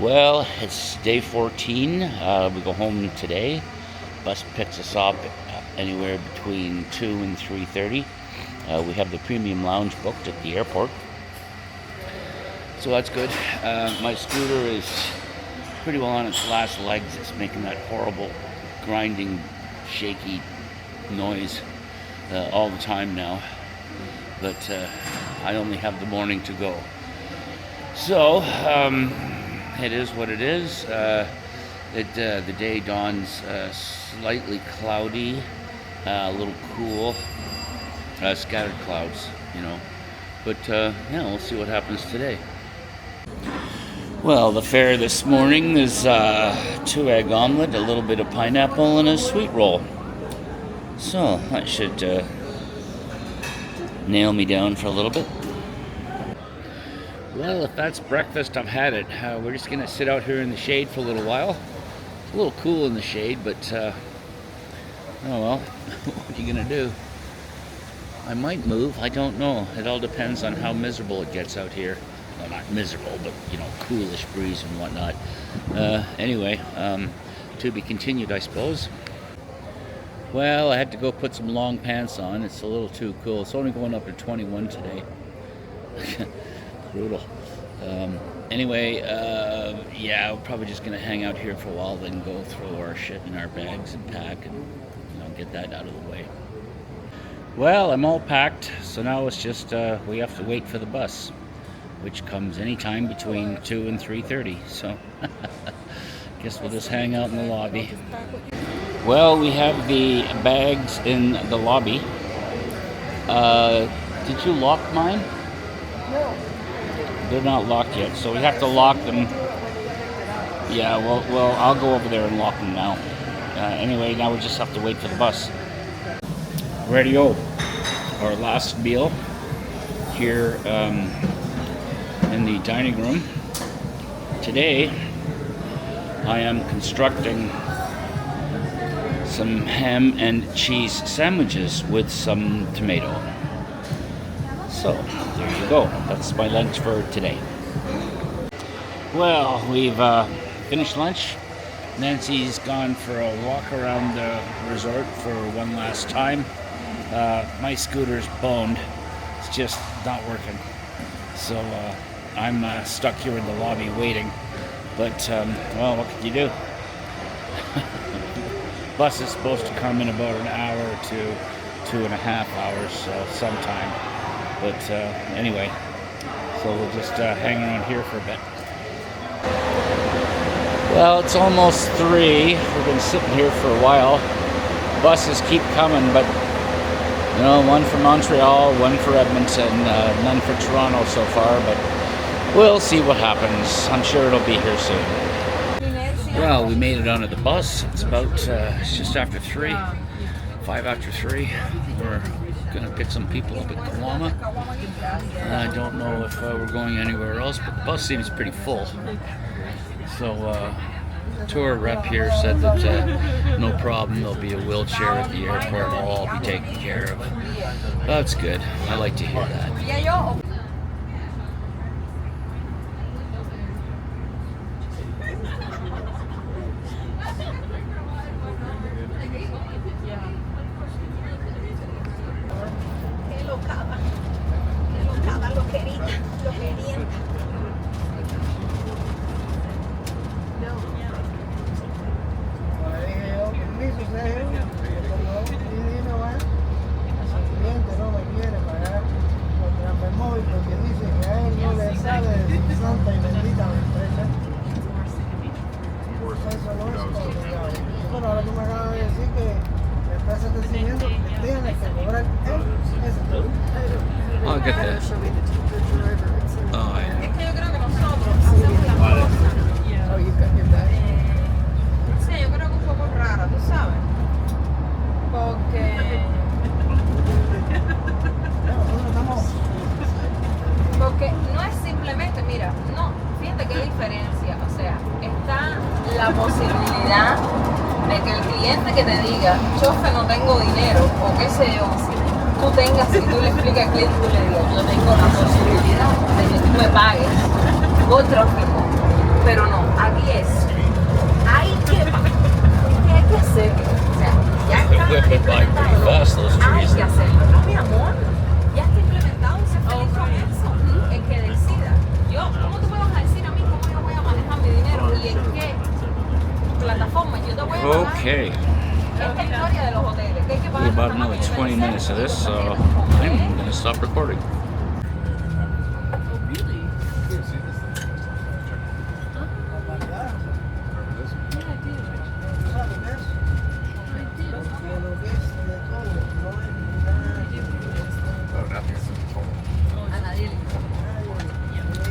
Well, it's day 14. We go home today. Bus picks us up anywhere between 2 and 3:30. We have the premium lounge booked at the airport, so that's good. My scooter is pretty well on its last legs. It's making that horrible, grinding, shaky noise all the time now. But I only have the morning to go. So, it is what it is. The day dawns slightly cloudy, a little cool, scattered clouds, But yeah, we'll see what happens today. Well, the fare this morning is 2 egg omelet, a little bit of pineapple, and a sweet roll. So that should nail me down for a little bit. Well, if that's breakfast, I've had it. We're just going to sit out here in the shade for a little while. It's a little cool in the shade, but oh well, what are you going to do? I might move, I don't know. It all depends on how miserable it gets out here. Well, not miserable, but, coolish breeze and whatnot. Anyway, to be continued, I suppose. Well, I had to go put some long pants on. It's a little too cool. It's only going up to 21 today. Brutal. Anyway, yeah, we're probably just going to hang out here for a while, then go throw our shit in our bags and pack and, get that out of the way. Well, I'm all packed, so now it's just, we have to wait for the bus, which comes anytime between 2 and 3:30, so guess we'll just hang out in the lobby. Well, we have the bags in the lobby. Did you lock mine? No. They're not locked yet, so we have to lock them. Yeah, well, I'll go over there and lock them now. Anyway, now we just have to wait for the bus. Radio, our last meal here in the dining room. Today, I am constructing some ham and cheese sandwiches with some tomato. So, there you go. That's my lunch for today. Well, we've finished lunch. Nancy's gone for a walk around the resort for one last time. My scooter's boned. It's just not working. So, I'm stuck here in the lobby waiting. But, well, what can you do? Bus is supposed to come in about an hour to 2.5 hours, so sometime. But anyway, so we'll just hang around here for a bit. Well, it's almost 3. We've been sitting here for a while. Buses keep coming, but one for Montreal, one for Edmonton, none for Toronto so far, but we'll see what happens. I'm sure it'll be here soon. Well, we made it onto the bus. It's about, it's just after 3, 5 after 3. We're gonna pick some people up at Cuba. I don't know if we're going anywhere else, but the bus seems pretty full. So, tour rep here said that no problem, there'll be a wheelchair at the airport, it'll all be taken care of. That's good. I like to hear that. Bueno, ahora tú me acabas de decir que la empresa está exigiendo que tienes que cobrar I'll get that. Oh, yeah. Es que yo creo que nosotros hacemos las cosas. Sí, yo creo que un poco rara, tú sabes. Porque no es simplemente, mira, no, fíjate qué diferencia. O sea, está la posibilidad de que el cliente que te diga, chofe, no tengo dinero, o qué sé yo, tú tengas, si tú le explicas al cliente, tú le digas, yo tengo la posibilidad de que tú me pagues, otros que no, pero no. empiezo, ¿qué hay que hacer? O sea, ya está implementado, hay que hacerlo. No, mi amor, ya está implementado, se feliz con eso. El que decida. ¿Cómo tú me vas a decir a mí cómo yo voy a manejar mi dinero y en qué plataforma yo te voy a pagar? Okay. Esta historia de los hoteles, que hay que We pagar have about another 20 minutes of this, so I'm going to stop recording.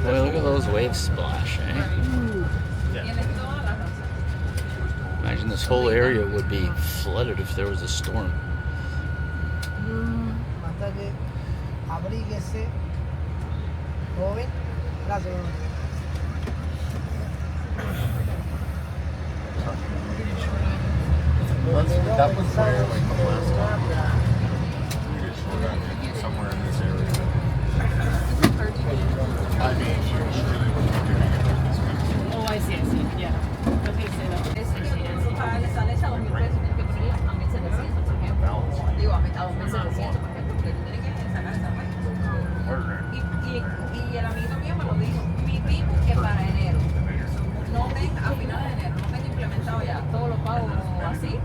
Boy, look at those waves splash, eh? Imagine this whole area would be flooded if there was a storm. Hasta que abríguese, joven. Gracias. That was where, like, the last time we just showed up somewhere in this area. I mean, she was really looking to doing it with this people. Oh, I see, yeah. I was gonna say that. Para la sales a 2.000 pesos, tienes que poner a 1.700, por ejemplo. Digo, a 2.700, por ejemplo, porque tú tienes que sacar esa cuenta. Y el amiguito mío me lo dijo. Mi pipo que para enero, no tenga, a finales de enero, no tenga implementado ya todos los pagos así.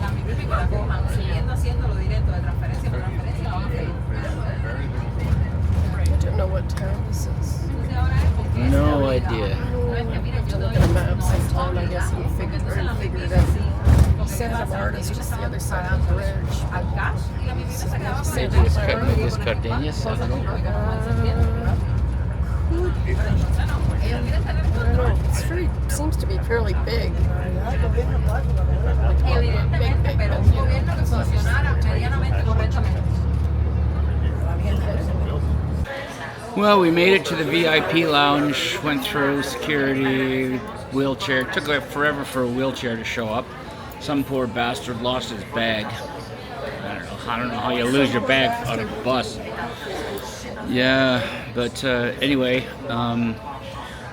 La mi pipo que la cojan, siguiendo haciéndolo directo de transferencia por transferencia, la van a hacer. I don't know what time this is. Entonces ahora es porque No idea. no es que mira, To yo look doy at a map sometime, I guess, and figure it out. Santa Marta's just the other side of the bridge. al cash y la mi pipo se quedaba Maybe it's Cardenas, I don't know. I don't know. It's very, seems to be fairly big. Evidentemente, pero un gobierno que funcionara medianamente correctamente. Well, we made it to the VIP lounge, went through security, wheelchair. It took forever for a wheelchair to show up. Some poor bastard lost his bag. I don't know how you lose your bag on a bus. Yeah, but anyway,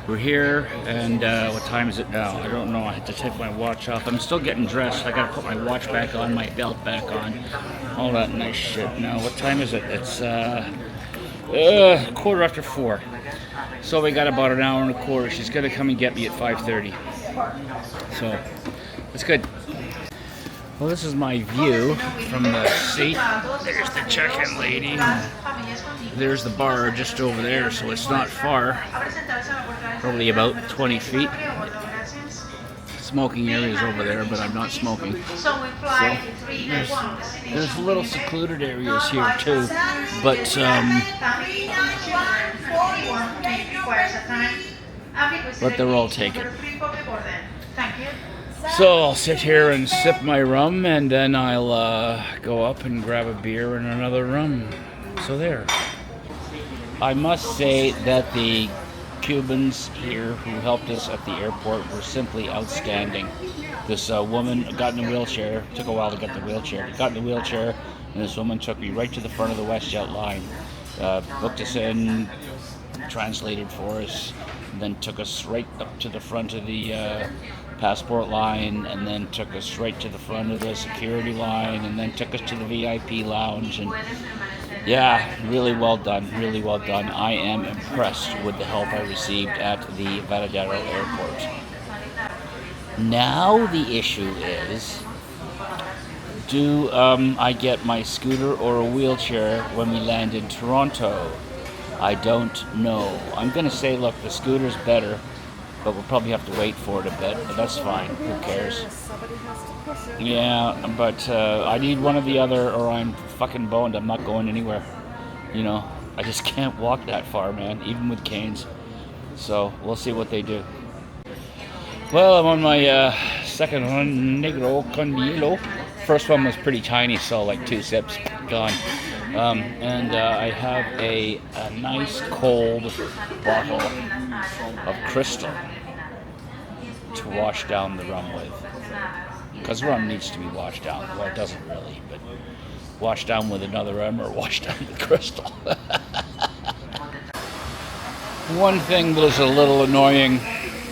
we're here, and what time is it now? I don't know. I have to take my watch off. I'm still getting dressed. I gotta put my watch back on, my belt back on, all that nice shit. Now, what time is it? It's 4:15. So we got about an hour and a quarter. She's gonna come and get me at 5:30. So it's good. Well, this is my view from the seat. There's the check-in lady. There's the bar just over there, so it's not far. Probably about 20 feet. Smoking areas over there, but I'm not smoking. So there's little secluded areas here too, but they're all taken. So I'll sit here and sip my rum, and then I'll go up and grab a beer in another room. So there. I must say that the Cubans here who helped us at the airport were simply outstanding. This woman got in a wheelchair. Took a while to get the wheelchair. Got in the wheelchair, and this woman took me right to the front of the WestJet line. Booked us in, translated for us, and then took us right up to the front of the passport line, and then took us right to the front of the security line, and then took us to the VIP lounge. And yeah, really well done, really well done. I am impressed with the help I received at the Varadero airport. Now the issue is, do I get my scooter or a wheelchair when we land in Toronto? I don't know. I'm going to say, look, the scooter's better, but we'll probably have to wait for it a bit, but that's fine. Who cares? Yeah, but I need one or the other, or I'm fucking boned. I'm not going anywhere. You know, I just can't walk that far, man, even with canes. So we'll see what they do. Well, I'm on my second one, Negro con Hielo. First one was pretty tiny, so like 2 sips, gone. And I have a nice cold bottle of Crystal to wash down the rum with. Because rum needs to be washed down. Well, it doesn't really, but wash down with another rum or wash down with Crystal. One thing that is a little annoying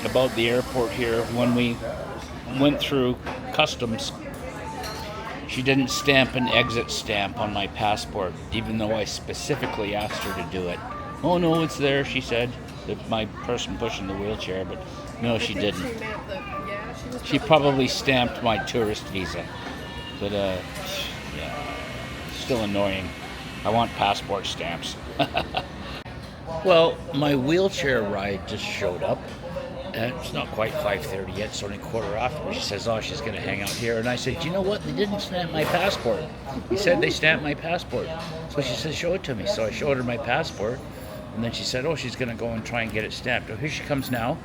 about the airport here. When we went through customs, she didn't stamp an exit stamp on my passport, even though I specifically asked her to do it. Oh no, it's there, she said. My person pushing the wheelchair, but no, she didn't. She probably stamped my tourist visa. But yeah, still annoying. I want passport stamps. Well, my wheelchair ride just showed up. And it's not quite 5:30 yet, it's only quarter after. She says, oh, she's going to hang out here. And I said, you know what? They didn't stamp my passport. He said they stamped my passport. So she said, show it to me. So I showed her my passport. And then she said, oh, she's going to go and try and get it stamped. Oh, here she comes now.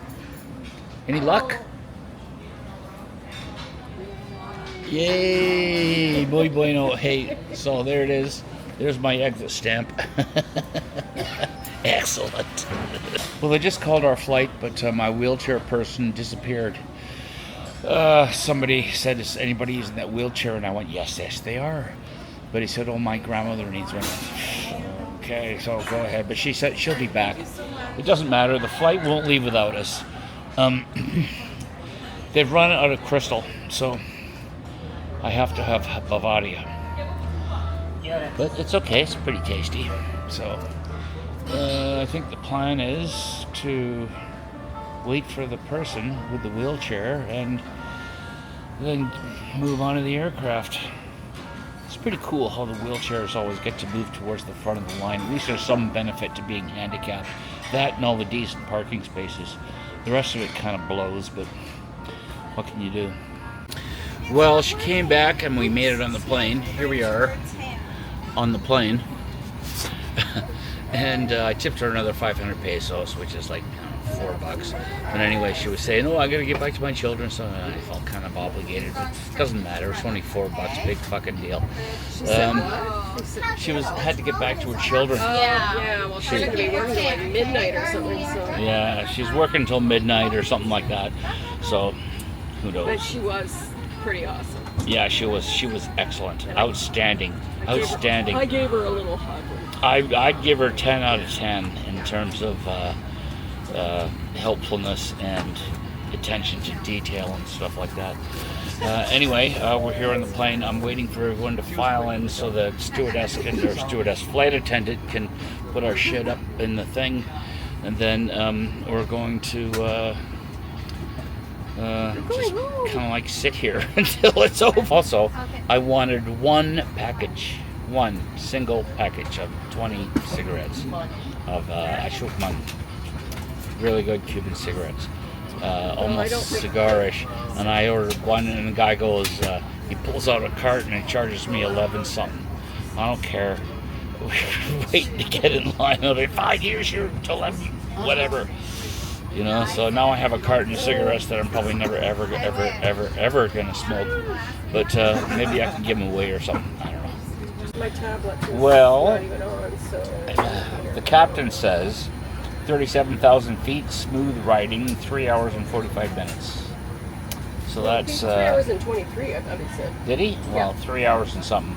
Any luck? Yay! Muy bueno. Hey, so there it is. There's my exit stamp. Excellent. Well, they just called our flight, but my wheelchair person disappeared. Somebody said, is anybody using that wheelchair? And I went, yes, they are. But he said, oh, my grandmother needs one. Okay, so go ahead. But she said she'll be back. It doesn't matter. The flight won't leave without us. They've run out of crystal, so I have to have Bavaria. But it's okay. It's pretty tasty. So I think the plan is to wait for the person with the wheelchair and then move on to the aircraft. It's pretty cool how the wheelchairs always get to move towards the front of the line. At least there's some benefit to being handicapped. That and all the decent parking spaces. The rest of it kind of blows, but what can you do? Well, she came back and we made it on the plane. Here we are on the plane. And I tipped her another 500 pesos, which is like $4. But anyway, she was saying, oh, I gotta get back to my children, so I felt kind of obligated, but it doesn't matter. It's only $4, big fucking deal. She had to get back to her children. Yeah, well, she's gonna be working like midnight or something, so. Yeah, she's working until midnight or something like that, so who knows. But she was pretty awesome. Yeah, she was excellent. Outstanding. I gave her a little hug. I'd give her 10 out of 10 in terms of helpfulness and attention to detail and stuff like that. Anyway, we're here on the plane. I'm waiting for everyone to file in so the stewardess flight attendant can put our shit up in the thing, and then we're going to just kind of like sit here until it's over. Also, I wanted one single package of 20 cigarettes of Ashokman, really good Cuban cigarettes, almost cigar-ish. And I ordered one, and the guy goes, he pulls out a cart and he charges me 11 something. I don't care. Waiting to get in line. It'll be 5 years here till I'm whatever. You know, so now I have a carton of cigarettes that I'm probably never, ever gonna smoke. But maybe I can give them away or something. I don't know. My tablet is well, not even on, so. The captain says 37,000 feet, smooth riding, 3 hours and 45 minutes. So that's 3 hours and 23, I thought he said. Did he? Well, yeah. 3 hours and something.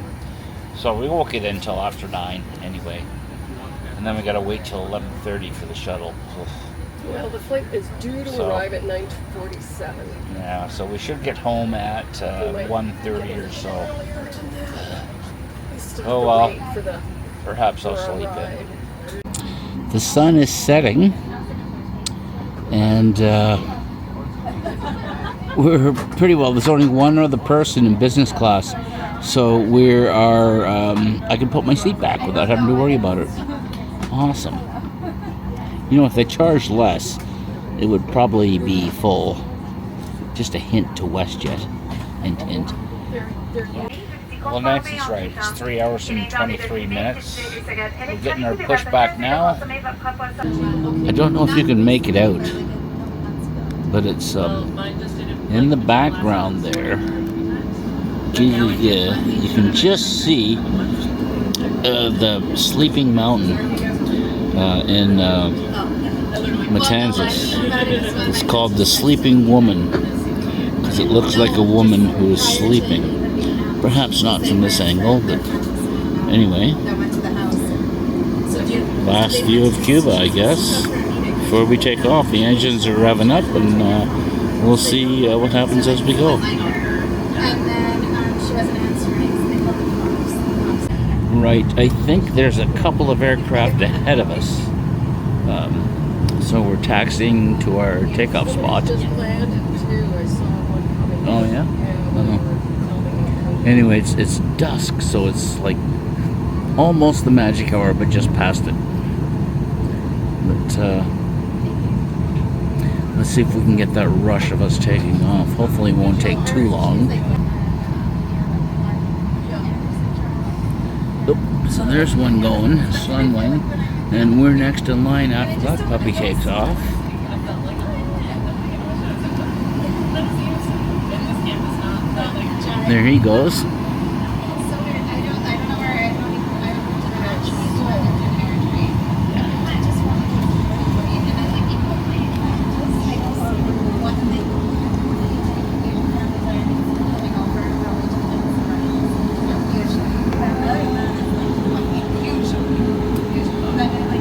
So we won't get in until after 9 anyway. And then we gotta wait till 11:30 for the shuttle. Well, the flight is due to arrive at 9:47. Yeah, so we should get home at 1:30 or so. Oh well, perhaps I'll sleep in. The sun is setting, and we're pretty well. There's only one other person in business class, so we are. I can put my seat back without having to worry about it. Awesome. You know, if they charged less, it would probably be full. Just a hint to WestJet. Hint. Well, Nancy's right. It's 3 hours and 23 minutes. We're getting our pushback now. I don't know if you can make it out, but it's in the background there. You can just see the Sleeping Mountain in Matanzas. It's called the Sleeping Woman because it looks like a woman who is sleeping. Perhaps not from this angle, but anyway. Last view of Cuba, I guess. before we take off. The engines are revving up, and we'll see what happens as we go. And then she wasn't answering, so they called the cops. Right, I think there's a couple of aircraft ahead of us. So we're taxiing to our takeoff spot. Just landed too. I saw one coming. Oh, yeah? Anyway, it's dusk, so it's like almost the magic hour, but just past it. But let's see if we can get that rush of us taking off. Hopefully it won't take too long. Oh, so there's one going, Sunwing, and we're next in line after that puppy takes off. There he goes.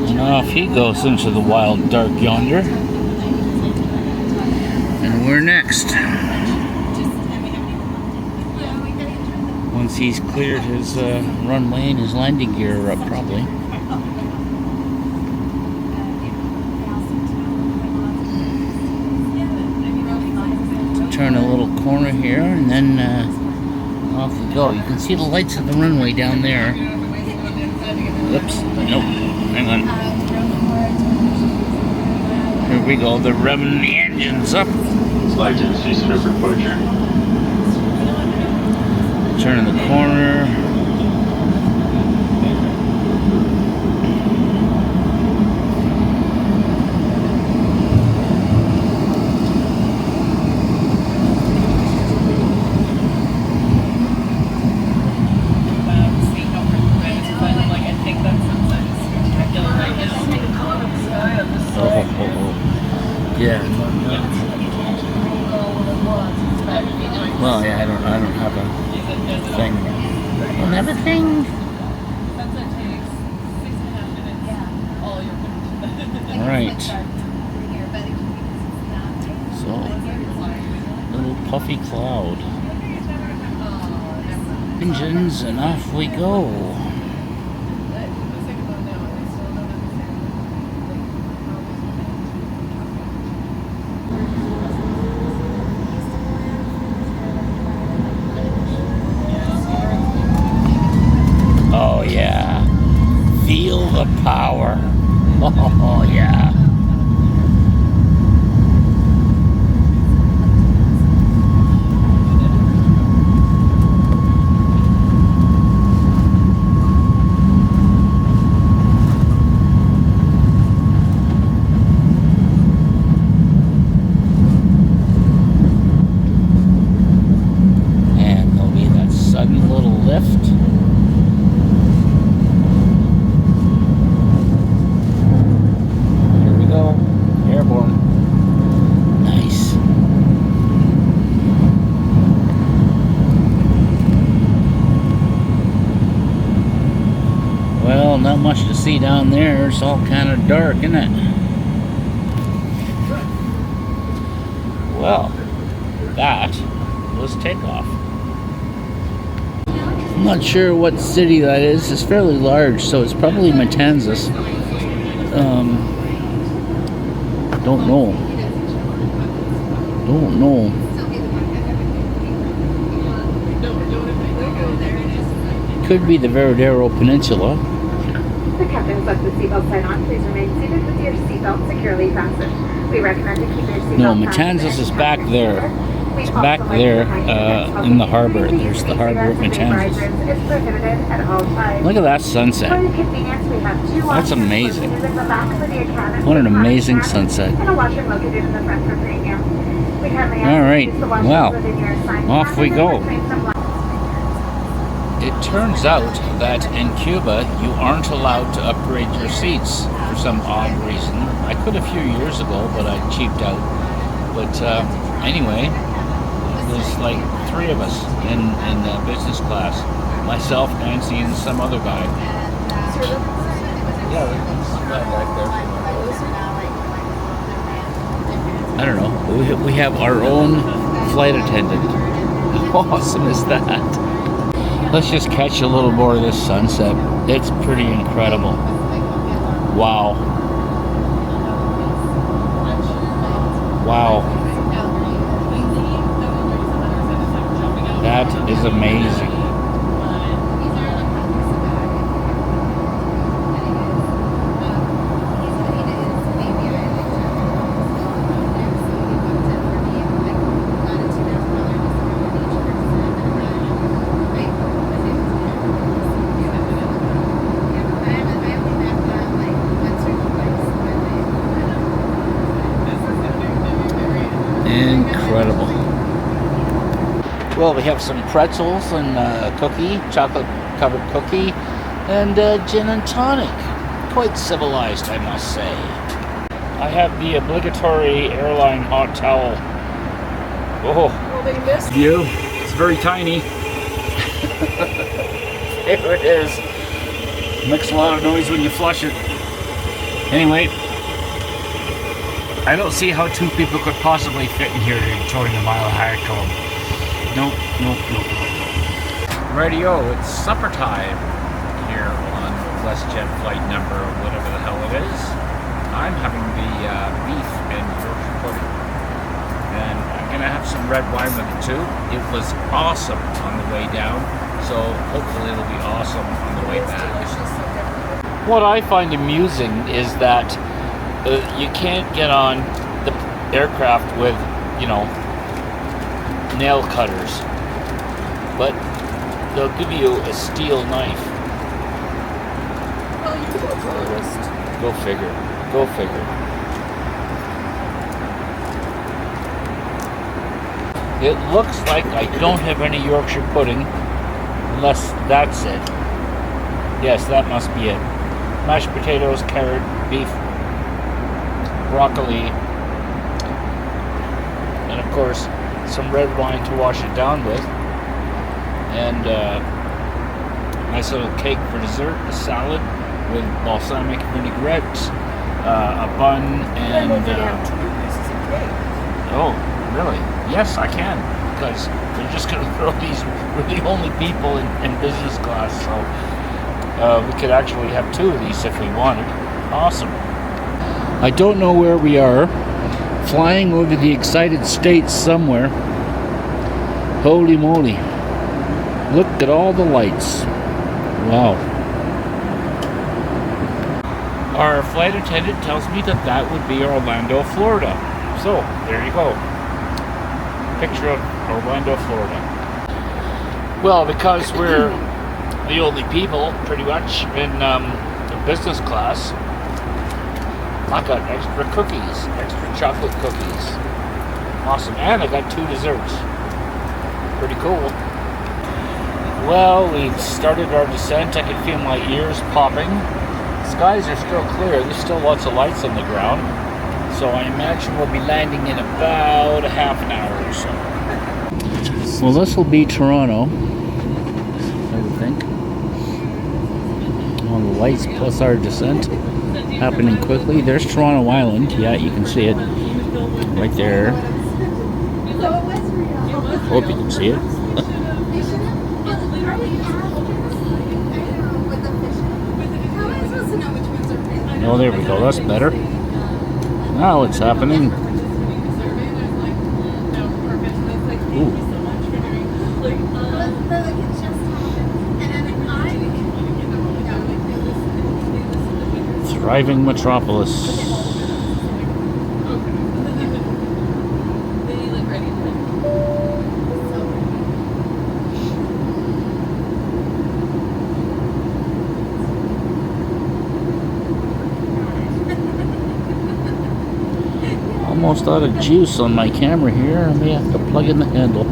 And off he goes into the wild dark yonder. And we're next. Once he's cleared his runway and his landing gear are up, probably. Turn a little corner here, and then off we go. You can see the lights of the runway down there. Oops, nope, hang on. Here we go, they're revving the engines up. Flight to cease for departure. Turn the corner. Yeah. Well, yeah, I don't have a thing. Don't have a thing. All right. So, little puffy cloud. Engines, and off we go. Oh yeah, feel the power. Oh yeah. And there'll be that sudden little lift. Airborne. Nice. Well, not much to see down there. It's all kind of dark, isn't it? Well, that was Takeoff. I'm not sure what city that is. It's fairly large, so it's probably Matanzas. Don't know. Could be the Varadero Peninsula. The captain's left the seatbelt sign on. Please remain seated with your seatbelt securely fastened. We recommend to keep your seatbelt No, Matanzas is back there. It's back there in the harbor. There's the harbor of Matanzas. Look at that sunset. That's amazing. What an amazing sunset. All right, well, off we go. It turns out that in Cuba, you aren't allowed to upgrade your seats for some odd reason. I could a few years ago, but I cheaped out. But anyway, there's like 3 of us in business class. Myself, Nancy, and some other guy. Yeah, there's a guy back there. I don't know, we have our own flight attendant. How awesome is that? Let's just catch a little more of this sunset. It's pretty incredible. Wow. Wow. That is amazing. Incredible. Well, we have some pretzels and cookie, chocolate covered cookie, and gin and tonic. Quite civilized, I must say. I have the obligatory airline hot towel. Oh, Well, they missed view. It's very tiny. There it is. Makes a lot of noise when you flush it. Anyway, I don't see how two people could possibly fit in here enjoying the Mile High Club. Nope. Radio, it's supper time here on WestJet flight number whatever the hell it is. I'm having the beef and Yorkshire pudding. And I'm gonna have some red wine with it too. It was awesome on the way down, so hopefully it'll be awesome on the way back. What I find amusing is that you can't get on the aircraft with, you know, nail cutters, but they'll give you a steel knife. Well, you could go tourist. Go figure. Go figure. It looks like I don't have any Yorkshire pudding, unless that's it. Yes, that must be it. Mashed potatoes, carrot, beef, broccoli, and of course some red wine to wash it down with, and nice little cake for dessert, a salad with balsamic vinaigrette, a bun, and oh, really? Yes, I can, because they're just going to throw these. We're the only people in business class, so we could actually have two of these if we wanted. Awesome. I don't know where we are. Flying over the excited states somewhere. Holy moly. Look at all the lights. Wow. Our flight attendant tells me that would be Orlando, Florida. So, there you go. Picture of Orlando, Florida. Well, because we're the only people, pretty much, in business class, I got extra cookies, extra chocolate cookies. Awesome. And I got 2 desserts. Pretty cool. Well, we've started our descent. I can feel my ears popping. Skies are still clear. There's still lots of lights on the ground. So I imagine we'll be landing in about a half an hour or so. Well, this will be Toronto, I would think. All the lights plus our descent happening quickly. There's Toronto Island. Yeah, you can see it right there. Hope you can see it. Oh, there we go. That's better. Now it's happening. Ooh. Thriving metropolis. Almost out of juice on my camera here. I may have to plug in the handle.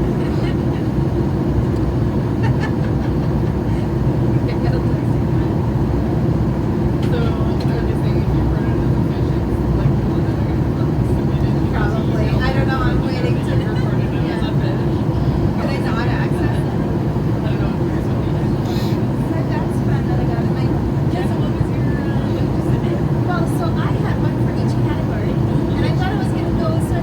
Well, so I had one for each category, and I thought it was going to go so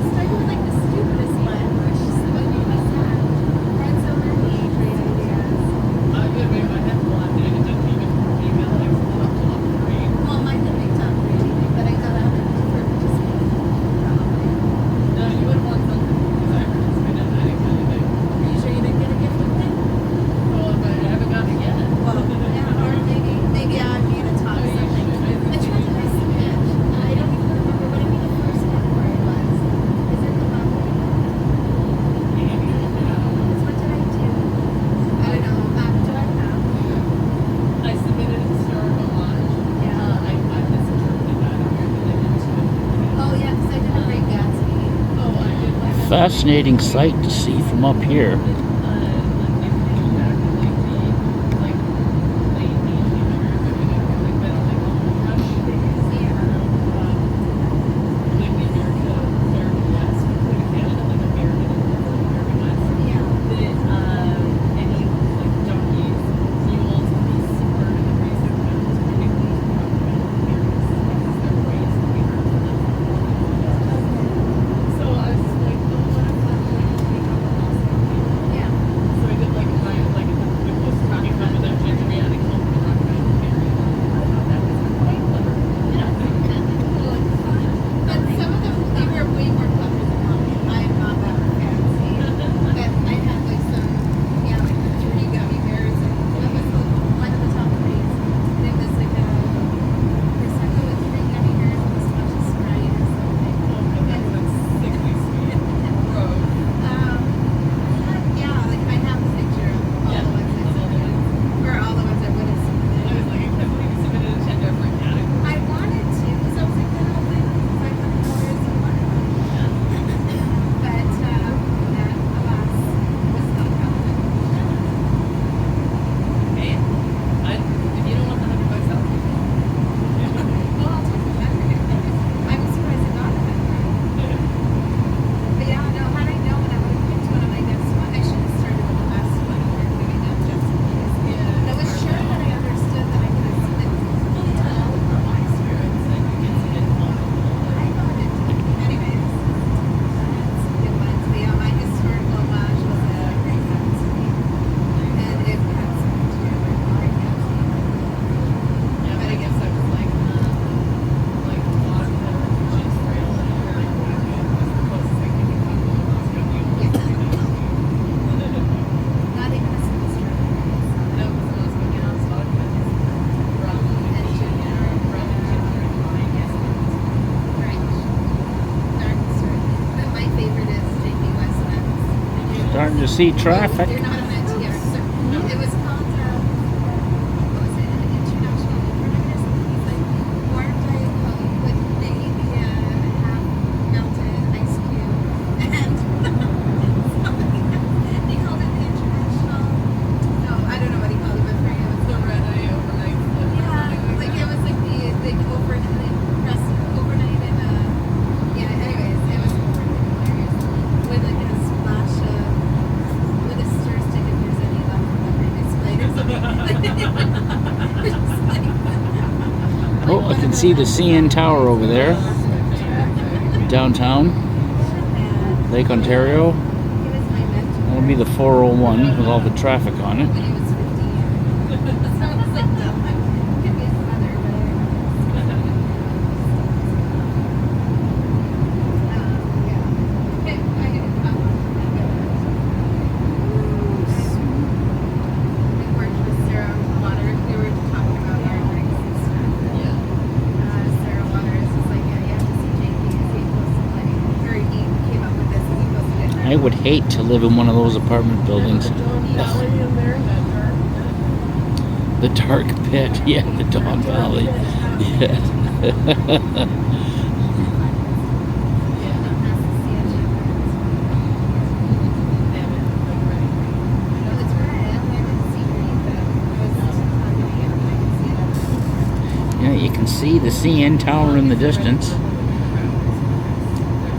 fascinating sight to see from up here. Starting to see traffic. They're not meant together. So it was called, what was it, International Overnight or something? It's like warm Diet Coke with maybe a half melted ice cube. And they called it the International, no, I don't know what he called it, but for him it was the Red Eye Overnight. Yeah, like it was like the overnight, overnight in yeah, anyways, it was hilarious. With like a splash of with a stir stick if there's any left from the previous plate or something. Oh, I can see the CN Tower over there. Downtown, Lake Ontario. It was my mentor That'll be the 401 with all the traffic on it. when he was 15. So it was like dumb. It could be his mother, but yeah. I get it. We worked with Sarah Waters. We were talking about our drinks and stuff. Sarah Waters was like, yeah, you have to see JP. He posted like, or he came up with this and he posted it. I would hate to live in one of those apartment buildings. The dark pit, yeah, the Don Valley. Yeah. Yeah, you can see the CN Tower in the distance.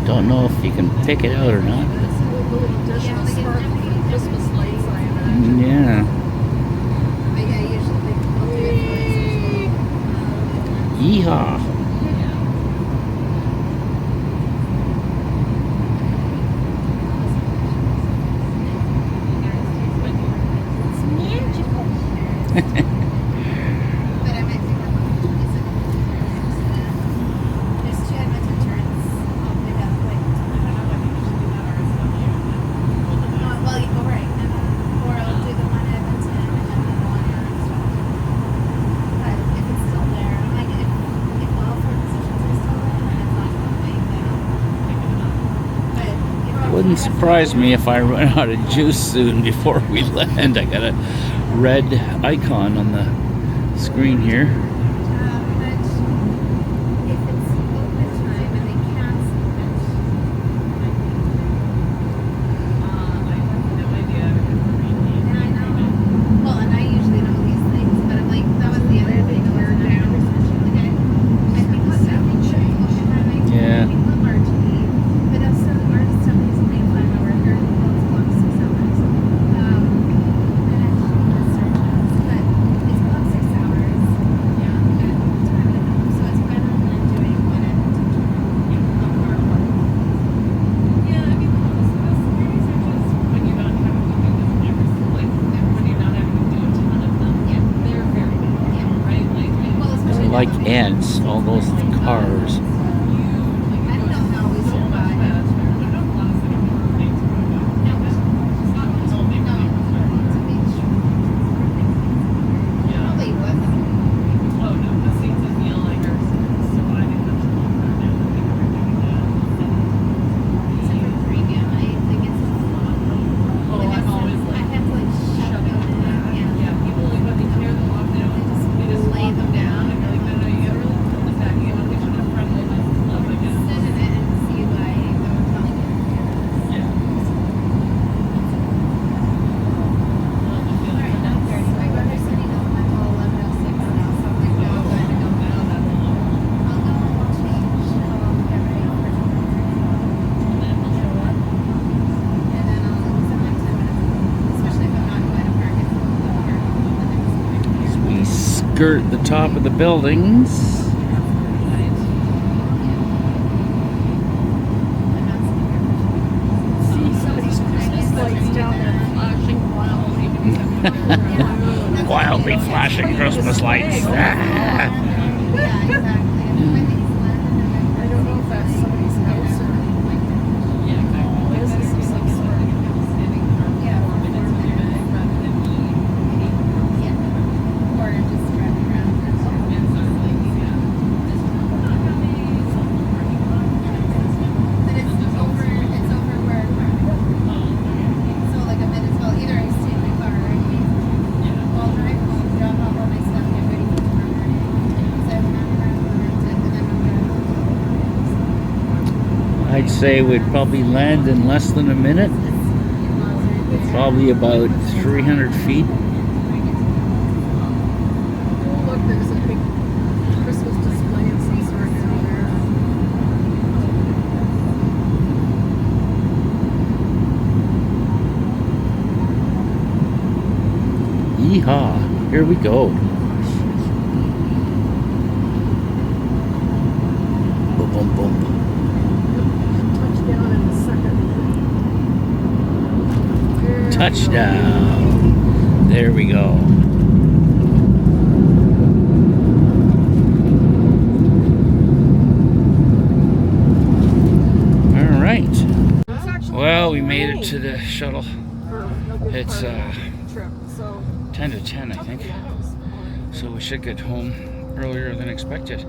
Don't know if you can pick it out or not. Yeah. Yeehaw. Wouldn't surprise me if I run out of juice soon before we land. I got a red icon on the screen here. like ants, all those cars. I don't know how we survived. Probably wasn't. Skirt the top of the buildings. See somebody's Christmas lights down there flashing wildly. Wildly flashing Christmas lights. Ah. Yeah, exactly. I don't know if that's somebody's house or. This is some sort of. Yeah. Or just driving around. But it's over where. So like a minute, well, either I stay in my car or I'll drive home, drop off all my stuff, get ready for tomorrow morning. Because I have an hour and then I'm I'd say we'd probably land in less than a minute. Probably about 300 feet. Oh, look, there's a big Christmas display of some sort down there. Yeehaw! Here we go. Boom, boom, boom. Touchdown in a second. Touchdown! There we go. All right. Well, we made it to the shuttle. It's 10 to 10, I think. So we should get home earlier than expected.